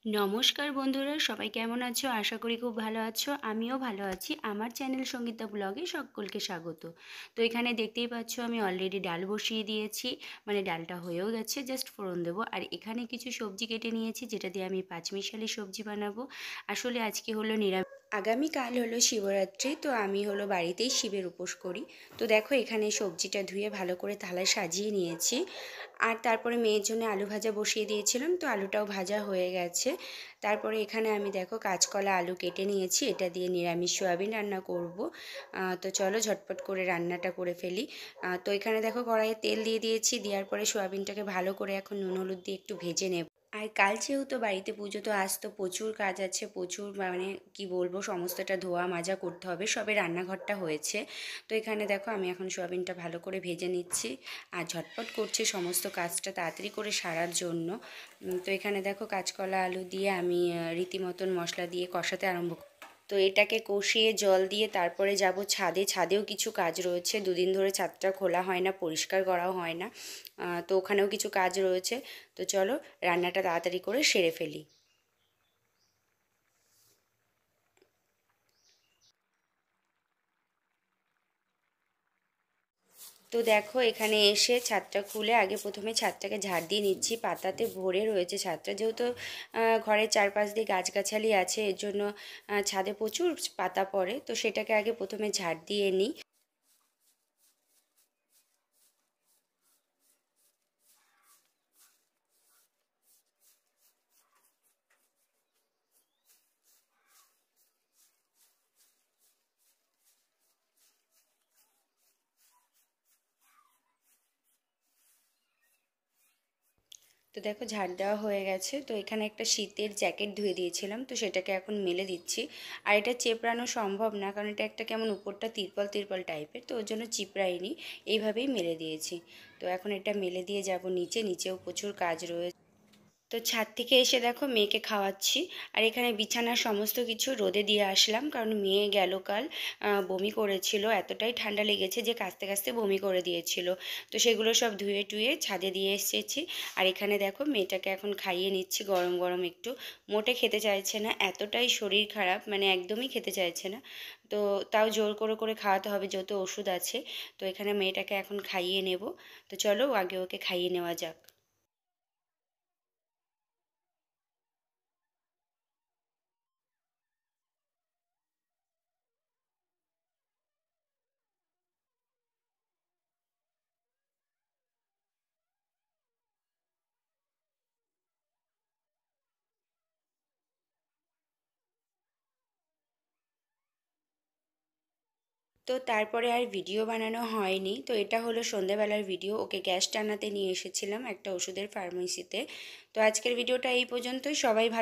নমস্কার বন্ধুরা, সবাই কেমন আছো? আশা করি খুব ভালো আছো। আমিও ভালো আছি। আমার চ্যানেল সঙ্গীতা ব্লগে সকলকে স্বাগত। তো এখানে দেখতেই পাচ্ছ আমি অলরেডি ডাল বসিয়ে দিয়েছি, মানে ডালটা হয়েও গেছে, জাস্ট ফোড়ন দেবো। আর এখানে কিছু সবজি কেটে নিয়েছি যেটা দিয়ে আমি পাঁচমিশালি সবজি বানাবো। আসলে আজকে হলো নিরামিষ, আগামীকাল হলো শিবরাত্রি, তো আমি হলো বাড়িতেই শিবের উপোস করি। তো দেখো এখানে সবজিটা ধুয়ে ভালো করে থালায় সাজিয়ে নিয়েছি। আর তারপরে মেয়ের জন্য আলু ভাজা বসিয়ে দিয়েছিলাম, তো আলুটাও ভাজা হয়ে গেছে। তারপরে এখানে আমি দেখো কাঁচকলা আলু কেটে নিয়েছি, এটা দিয়ে নিরামিষ সয়াবিন রান্না করব। তো চলো ঝটপট করে রান্নাটা করে ফেলি। তো এখানে দেখো কড়াইয়ে তেল দিয়ে দিয়েছি, দেওয়ার পরে সয়াবিনটাকে ভালো করে এখন নুন হলুদ দিয়ে একটু ভেজে নেব। আর কাল যেহেতু বাড়িতে পুজো, তো আজ তো প্রচুর কাজ আছে, প্রচুর মানে কি বলবো, সমস্তটা ধোয়া মাজা করতে হবে, সবে রান্নাঘরটা হয়েছে। তো এখানে দেখো আমি এখন সয়াবিনটা ভালো করে ভেজে নিচ্ছি আর ঝটপট করছি সমস্ত কাজটা তাড়াতাড়ি করে সারার জন্য। তো এখানে দেখো কাঁচকলা আলু দিয়ে আমি রীতিমতন মশলা দিয়ে কষাতে আরম্ভ। তো এটাকে কষিয়ে জল দিয়ে তারপরে যাব ছাদে। ছাদেও কিছু কাজ রয়েছে, দুদিন ধরে ছাদটা খোলা হয় না, পরিষ্কার করাও হয় না। তো ওখানেও কিছু কাজ রয়েছে। তো চলো রান্নাটা তাড়াতাড়ি করে সেরে ফেলি। তো দেখো এখানে এসে ছাদটা খুলে আগে প্রথমে ছাদটাকে ঝাড় দিয়ে নিচ্ছি, পাতাতে ভরে রয়েছে ছাদটা, যেহেতু ঘরের চারপাশ দিয়ে গাছগাছালি আছে, এর জন্য ছাদে প্রচুর পাতা পড়ে, তো সেটাকে আগে প্রথমে ঝাড় দিয়ে নিই। তো দেখো ঝাড় দেওয়া হয়ে গেছে। তো এখানে একটা শীতের জ্যাকেট ধুয়ে দিয়েছিলাম, তো সেটাকে এখন মেলে দিচ্ছি। আর এটা চেপড়ানো সম্ভব না, কারণ এটা একটা কেমন উপরটা তিরপল তিরপল টাইপের, তো ওর জন্য চিপড়াইনি, এইভাবেই মেলে দিয়েছি। তো এখন এটা মেলে দিয়ে যাব নিচে, নিচেও প্রচুর কাজ রয়েছে। তো ছাদ থেকে এসে দেখো মেয়েকে খাওয়াচ্ছি। আর এখানে বিছানার সমস্ত কিছু রোদে দিয়ে আসলাম, কারণ মেয়ে গেল কাল বমি করেছিল, এতটাই ঠান্ডা লেগেছে যে কাঁচতে কাঁচতে বমি করে দিয়েছিল। তো সেগুলো সব ধুয়ে টুয়ে ছাদে দিয়ে এসেছি। আর এখানে দেখো মেয়েটাকে এখন খাইয়ে নিচ্ছি গরম গরম একটু। মোটে খেতে চাইছে না, এতটাই শরীর খারাপ, মানে একদমই খেতে চাইছে না। তো তাও জোর করে করে খাওয়াতে হবে, যেহেতু ওষুধ আছে। তো এখানে মেয়েটাকে এখন খাইয়ে নেব। তো চলো আগে ওকে খাইয়ে নেওয়া যাক। তো তারপরে আর ভিডিও বানানো হয়নি। তো এটা হলো সন্ধেবেলার ভিডিও, ওকে গ্যাস টানাতে নিয়ে এসেছিলাম একটা ওষুধের ফার্মেসিতে। তো আজকের ভিডিওটা এই পর্যন্তই। সবাই ভালো